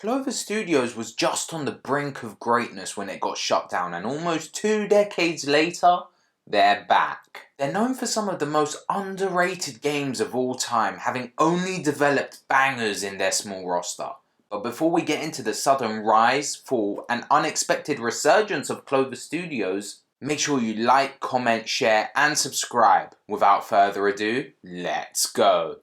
Clover Studios was just on the brink of greatness when it got shut down, and almost 2 decades later, they're back. They're known for some of the most underrated games of all time, having only developed bangers in their small roster. But before we get into the sudden rise, fall, and unexpected resurgence of Clover Studios, make sure you like, comment, share, and subscribe. Without further ado, let's go.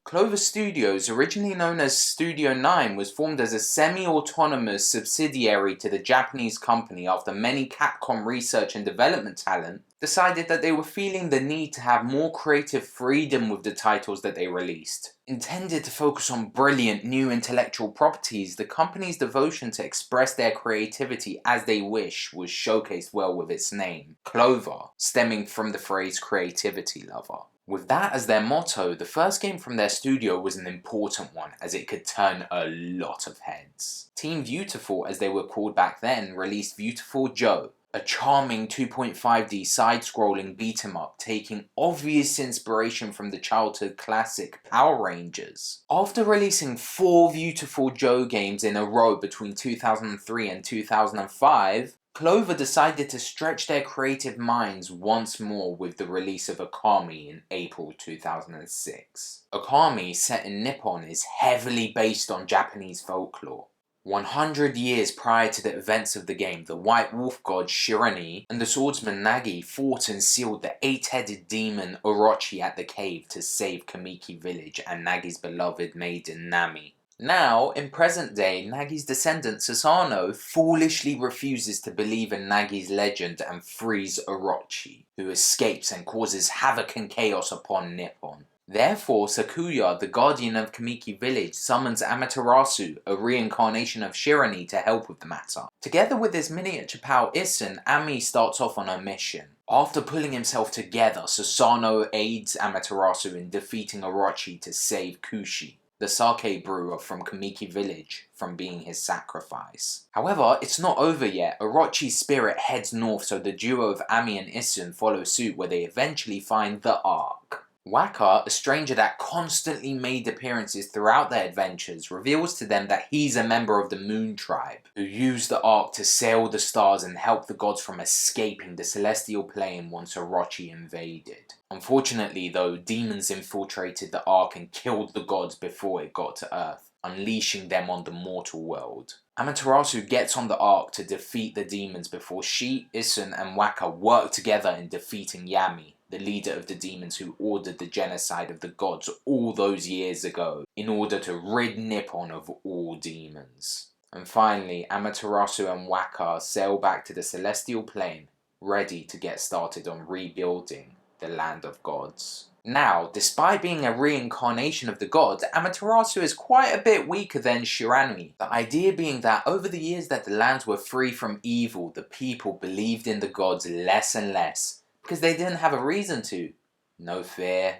Clover Studios, originally known as Studio 9, was formed as a semi-autonomous subsidiary to the Japanese company after many Capcom research and development talent decided that they were feeling the need to have more creative freedom with the titles that they released. Intended to focus on brilliant new intellectual properties, the company's devotion to express their creativity as they wish was showcased well with its name, Clover, stemming from the phrase creativity lover. With that as their motto, the first game from their studio was an important one, as it could turn a lot of heads. Team Beautiful, as they were called back then, released Beautiful Joe, a charming 2.5D side-scrolling beat-em-up taking obvious inspiration from the childhood classic Power Rangers. After releasing 4 Beautiful Joe games in a row between 2003 and 2005, Clover decided to stretch their creative minds once more with the release of Okami in April 2006. Okami, set in Nippon, is heavily based on Japanese folklore. 100 years prior to the events of the game, the White Wolf god Shirani and the swordsman Nagi fought and sealed the 8-headed demon Orochi at the cave to save Kamiki village and Nagi's beloved maiden Nami. Now, in present day, Nagi's descendant Susanoo foolishly refuses to believe in Nagi's legend and frees Orochi, who escapes and causes havoc and chaos upon Nippon. Therefore, Sakuya, the guardian of Kamiki village, summons Amaterasu, a reincarnation of Shirani, to help with the matter. Together with his miniature pal Esen, Ami starts off on a mission. After pulling himself together, Susanoo aids Amaterasu in defeating Orochi to save Kushi, the sake brewer from Kamiki village, from being his sacrifice. However, it's not over yet. Orochi's spirit heads north, so the duo of Ami and Isen follow suit, where they eventually find the Ark. Waka, a stranger that constantly made appearances throughout their adventures, reveals to them that he's a member of the Moon Tribe, who used the Ark to sail the stars and help the gods from escaping the celestial plane once Orochi invaded. Unfortunately though, demons infiltrated the Ark and killed the gods before it got to Earth, unleashing them on the mortal world. Amaterasu gets on the Ark to defeat the demons before she, Isen, and Waka work together in defeating Yami, the leader of the demons who ordered the genocide of the gods all those years ago, in order to rid Nippon of all demons. And finally, Amaterasu and Waka sail back to the celestial plane, ready to get started on rebuilding the land of gods. Now, despite being a reincarnation of the gods, Amaterasu is quite a bit weaker than Shirani. The idea being that over the years that the lands were free from evil, the people believed in the gods less and less, because they didn't have a reason to. No fear,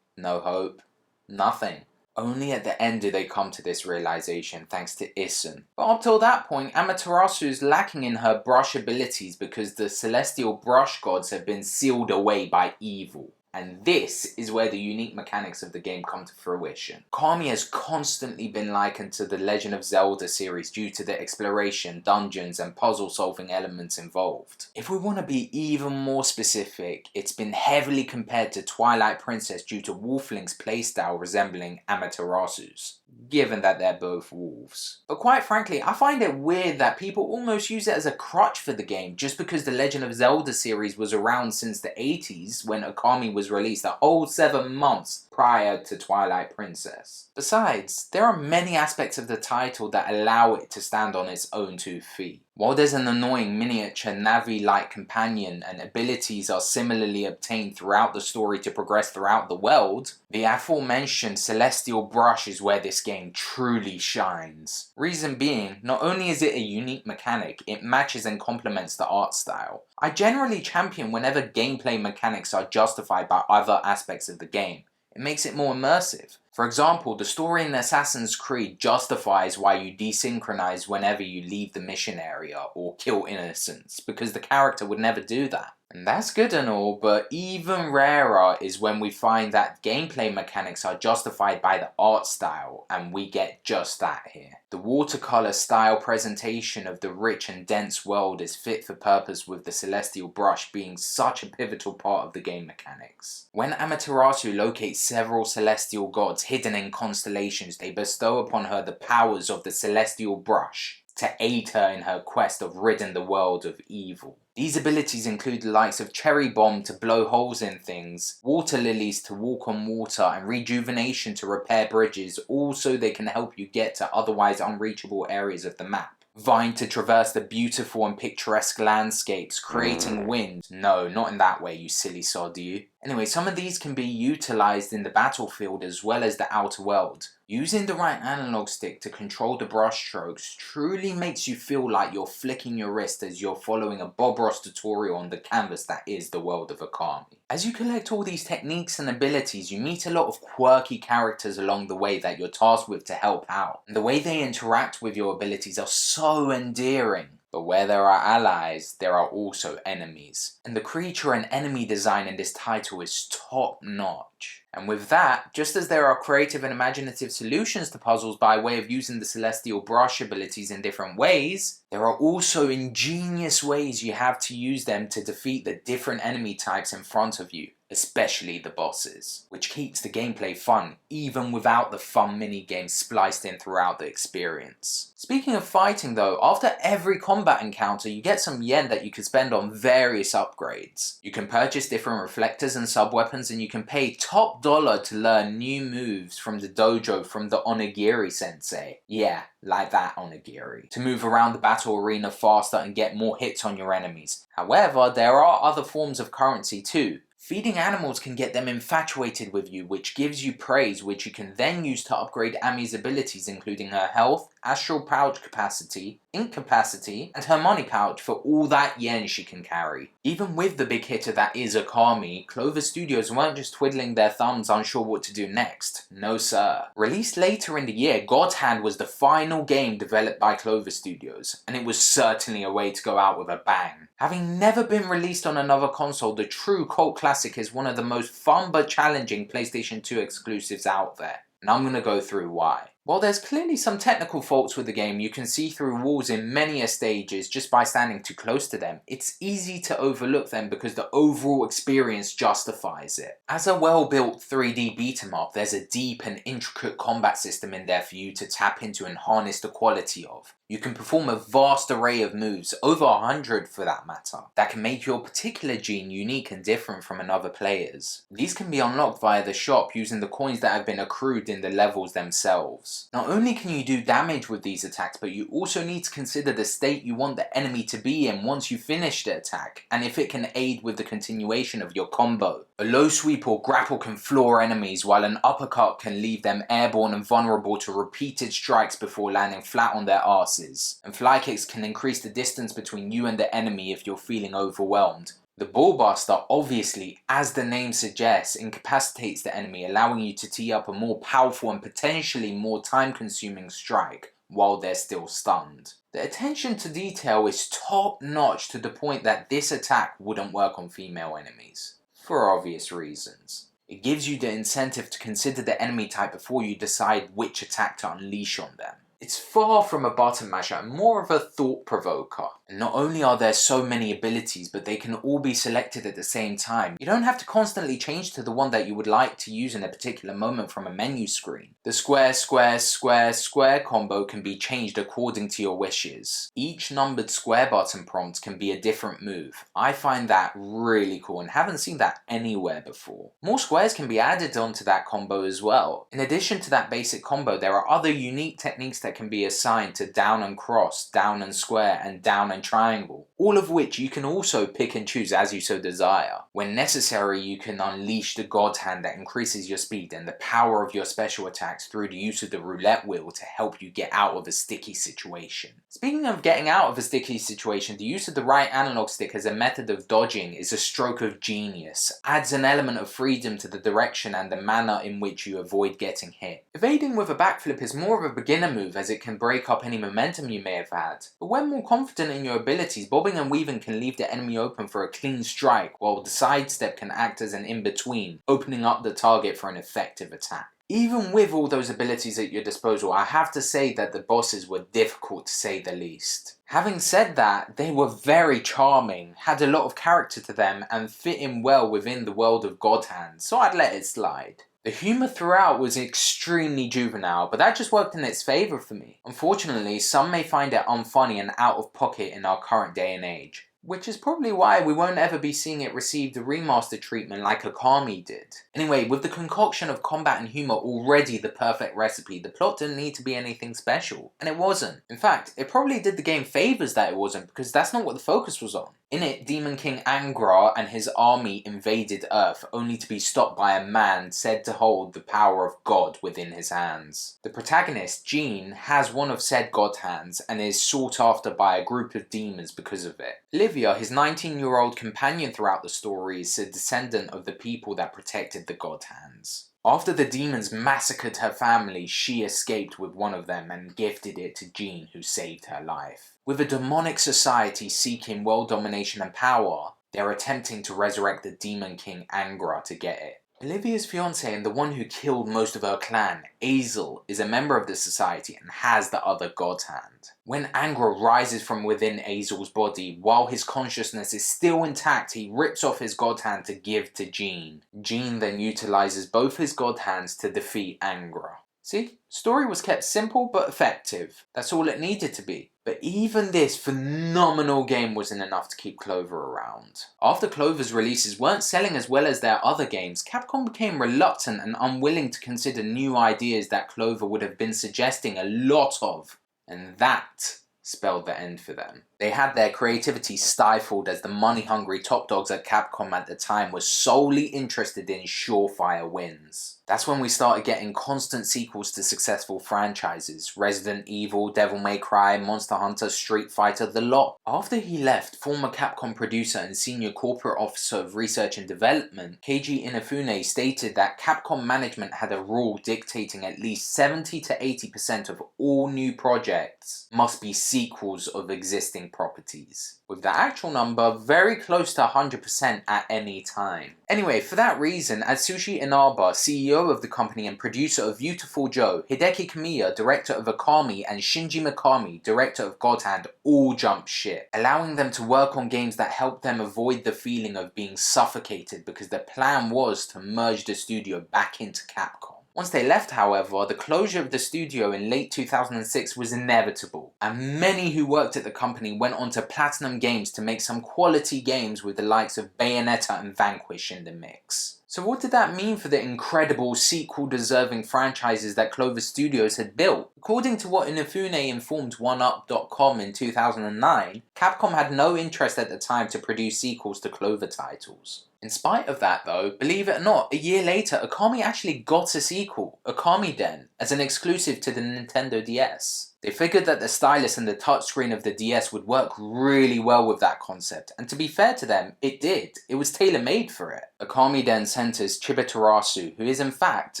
no hope, nothing. Only at the end do they come to this realization thanks to Isen. But up till that point, Amaterasu is lacking in her brush abilities because the celestial brush gods have been sealed away by evil. And this is where the unique mechanics of the game come to fruition. Okami has constantly been likened to the Legend of Zelda series due to the exploration, dungeons, and puzzle-solving elements involved. If we want to be even more specific, it's been heavily compared to Twilight Princess due to Wolflink's playstyle resembling Amaterasu's, given that they're both wolves. But quite frankly, I find it weird that people almost use it as a crutch for the game just because the Legend of Zelda series was around since the 80s when Okami was released, a whole 7 months prior to Twilight Princess. Besides, there are many aspects of the title that allow it to stand on its own 2 feet. While there's an annoying miniature Navi-like companion and abilities are similarly obtained throughout the story to progress throughout the world, the aforementioned Celestial Brush is where this game truly shines. Reason being, not only is it a unique mechanic, it matches and complements the art style. I generally champion whenever gameplay mechanics are justified by other aspects of the game. It makes it more immersive. For example, the story in Assassin's Creed justifies why you desynchronize whenever you leave the mission area or kill innocents, because the character would never do that. And that's good and all, but even rarer is when we find that gameplay mechanics are justified by the art style, and we get just that here. The watercolor style presentation of the rich and dense world is fit for purpose, with the celestial brush being such a pivotal part of the game mechanics. When Amaterasu locates several celestial gods hidden in constellations, they bestow upon her the powers of the celestial brush to aid her in her quest of ridding the world of evil. These abilities include the likes of Cherry Bomb to blow holes in things, Water Lilies to walk on water, and Rejuvenation to repair bridges, all so they can help you get to otherwise unreachable areas of the map. Vine to traverse the beautiful and picturesque landscapes, creating wind. No, not in that way, you silly sod, you. Anyway, some of these can be utilized in the battlefield as well as the outer world. Using the right analog stick to control the brush strokes truly makes you feel like you're flicking your wrist as you're following a Bob Ross tutorial on the canvas that is the world of Okami. As you collect all these techniques and abilities, you meet a lot of quirky characters along the way that you're tasked with to help out. And the way they interact with your abilities are so endearing. But where there are allies, there are also enemies. And the creature and enemy design in this title is top notch. And with that, just as there are creative and imaginative solutions to puzzles by way of using the celestial brush abilities in different ways, there are also ingenious ways you have to use them to defeat the different enemy types in front of you, especially the bosses, which keeps the gameplay fun even without the fun mini-games spliced in throughout the experience. Speaking of fighting though, after every combat encounter you get some yen that you can spend on various upgrades. You can purchase different reflectors and sub-weapons, and you can pay top dollar to learn new moves from the dojo from the Onigiri sensei. Yeah, like that Onigiri. To move around the battle arena faster and get more hits on your enemies. However, there are other forms of currency too. Feeding animals can get them infatuated with you, which gives you praise, which you can then use to upgrade Ami's abilities, including her health, astral pouch capacity, ink capacity, and her money pouch for all that yen she can carry. Even with the big hitter that is Okami, Clover Studios weren't just twiddling their thumbs unsure what to do next. No sir. Released later in the year, God's Hand was the final game developed by Clover Studios, and it was certainly a way to go out with a bang. Having never been released on another console, the true cult classic is one of the most fun but challenging PlayStation 2 exclusives out there, and I'm going to go through why. While there's clearly some technical faults with the game, you can see through walls in many stages just by standing too close to them. It's easy to overlook them because the overall experience justifies it. As a well-built 3D beat-em-up, there's a deep and intricate combat system in there for you to tap into and harness the quality of. You can perform a vast array of moves, over 100 for that matter, that can make your particular gene unique and different from another player's. These can be unlocked via the shop using the coins that have been accrued in the levels themselves. Not only can you do damage with these attacks, but you also need to consider the state you want the enemy to be in once you finish the attack, and if it can aid with the continuation of your combo. A low sweep or grapple can floor enemies, while an uppercut can leave them airborne and vulnerable to repeated strikes before landing flat on their arses. And fly kicks can increase the distance between you and the enemy if you're feeling overwhelmed. The Ballbuster, obviously, as the name suggests, incapacitates the enemy, allowing you to tee up a more powerful and potentially more time-consuming strike while they're still stunned. The attention to detail is top-notch to the point that this attack wouldn't work on female enemies, for obvious reasons. It gives you the incentive to consider the enemy type before you decide which attack to unleash on them. It's far from a button masher and more of a thought provoker. And not only are there so many abilities, but they can all be selected at the same time. You don't have to constantly change to the one that you would like to use in a particular moment from a menu screen. The square, square, square, square combo can be changed according to your wishes. Each numbered square button prompt can be a different move. I find that really cool and haven't seen that anywhere before. More squares can be added onto that combo as well. In addition to that basic combo, there are other unique techniques that that can be assigned to down and cross, down and square, and down and triangle, all of which you can also pick and choose as you so desire. When necessary, you can unleash the God Hand that increases your speed and the power of your special attacks through the use of the roulette wheel to help you get out of a sticky situation. Speaking of getting out of a sticky situation, the use of the right analog stick as a method of dodging is a stroke of genius, adds an element of freedom to the direction and the manner in which you avoid getting hit. Evading with a backflip is more of a beginner move as it can break up any momentum you may have had, but when more confident in your abilities, bobbing and weaving can leave the enemy open for a clean strike, while the sidestep can act as an in-between, opening up the target for an effective attack. Even with all those abilities at your disposal, I have to say that the bosses were difficult to say the least. Having said that, they were very charming, had a lot of character to them, and fit in well within the world of God Hand, so I'd let it slide. The humour throughout was extremely juvenile, but that just worked in its favour for me. Unfortunately, some may find it unfunny and out of pocket in our current day and age, which is probably why we won't ever be seeing it receive the remastered treatment like Okami did. Anyway, with the concoction of combat and humour already the perfect recipe, the plot didn't need to be anything special, and it wasn't. In fact, it probably did the game favours that it wasn't, because that's not what the focus was on. In it, Demon King Angra and his army invaded Earth, only to be stopped by a man said to hold the power of God within his hands. The protagonist, Jean, has one of said God Hands, and is sought after by a group of demons because of it. Olivia, his 19-year-old companion throughout the story, is a descendant of the people that protected the God Hands. After the demons massacred her family, she escaped with one of them and gifted it to Jean, who saved her life. With a demonic society seeking world domination and power, they're attempting to resurrect the Demon King Angra to get it. Olivia's fiancé and the one who killed most of her clan, Azel, is a member of the society and has the other God Hand. When Angra rises from within Azel's body, while his consciousness is still intact, he rips off his God Hand to give to Jean. Jean then utilizes both his God Hands to defeat Angra. See? Story was kept simple but effective. That's all it needed to be. But even this phenomenal game wasn't enough to keep Clover around. After Clover's releases weren't selling as well as their other games, Capcom became reluctant and unwilling to consider new ideas that Clover would have been suggesting a lot of. And that spelled the end for them. They had their creativity stifled as the money-hungry top dogs at Capcom at the time were solely interested in surefire wins. That's when we started getting constant sequels to successful franchises: Resident Evil, Devil May Cry, Monster Hunter, Street Fighter, the lot. After he left, former Capcom producer and senior corporate officer of research and development, Keiji Inafune, stated that Capcom management had a rule dictating at least 70 to 80% of all new projects must be sequels of existing properties, with the actual number very close to 100% at any time. Anyway, for that reason, Atsushi Inaba, CEO of the company and producer of Beautiful Joe, Hideki Kamiya, director of Okami, and Shinji Mikami, director of God Hand, all jumped ship, allowing them to work on games that helped them avoid the feeling of being suffocated, because their plan was to merge the studio back into Capcom. Once they left, however, the closure of the studio in late 2006 was inevitable, and many who worked at the company went on to Platinum Games to make some quality games with the likes of Bayonetta and Vanquish in the mix. So what did that mean for the incredible sequel-deserving franchises that Clover Studios had built? According to what Inafune informed OneUp.com in 2009, Capcom had no interest at the time to produce sequels to Clover titles. In spite of that though, believe it or not, a year later, Okami actually got a sequel, Okami Den, as an exclusive to the Nintendo DS. They figured that the stylus and the touchscreen of the DS would work really well with that concept, and to be fair to them, it did. It was tailor-made for it. Okami Den centers Chibiterisu, who is in fact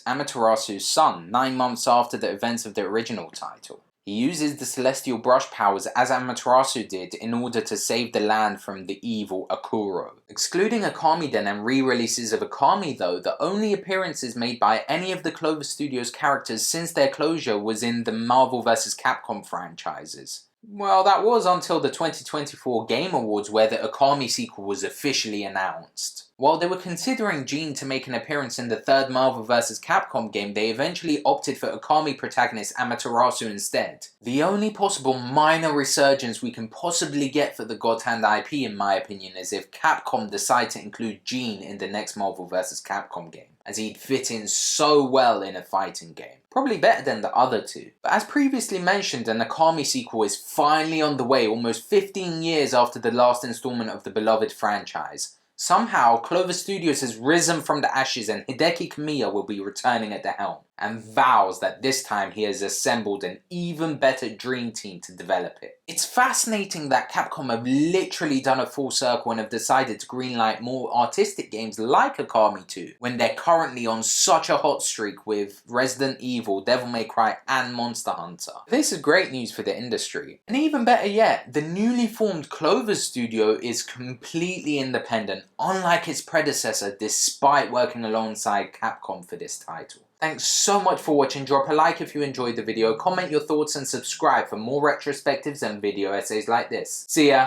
Amaterasu's son, 9 months after the events of the original title. He uses the celestial brush powers as Amaterasu did in order to save the land from the evil Akuro. Excluding Okami Den and re-releases of Okami though, the only appearances made by any of the Clover Studios characters since their closure was in the Marvel vs. Capcom franchises. Well, that was until the 2024 Game Awards where the Okami sequel was officially announced. While they were considering Jean to make an appearance in the third Marvel vs. Capcom game, they eventually opted for Okami protagonist Amaterasu instead. The only possible minor resurgence we can possibly get for the God Hand IP in my opinion is if Capcom decide to include Jean in the next Marvel vs. Capcom game. as he'd fit in so well in a fighting game. Probably better than the other two. But as previously mentioned, an Okami sequel is finally on the way almost 15 years after the last installment of the beloved franchise. Somehow, Clover Studios has risen from the ashes and Hideki Kamiya will be returning at the helm, and vows that this time he has assembled an even better dream team to develop it. It's fascinating that Capcom have literally done a full circle and have decided to greenlight more artistic games like Okami 2, when they're currently on such a hot streak with Resident Evil, Devil May Cry and Monster Hunter. This is great news for the industry. And even better yet, the newly formed Clover studio is completely independent, unlike its predecessor, despite working alongside Capcom for this title. Thanks so much for watching. Drop a like if you enjoyed the video, comment your thoughts and subscribe for more retrospectives and video essays like this. See ya!